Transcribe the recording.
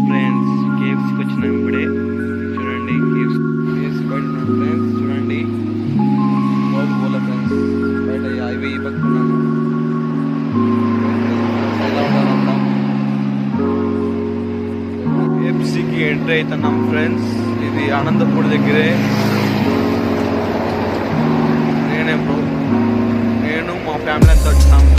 Friends కేఎఫ్సీకి వచ్చిన ఇప్పుడే చూడండి. కేఎఫ్సీ బయట ఉన్నాను ఫ్రెండ్స్, చూడండి బాబు పోలే ఫ్రెండ్స్, బయట హైవే పట్టుకున్నాను. ఎలా ఉండాలంతా కేఎఫ్సీకి ఎంట్రీ అవుతున్నాం ఫ్రెండ్స్. ఇది అనంతపూర్ దగ్గరే. నేను మా ఫ్యామిలీ అంతా వచ్చినాము.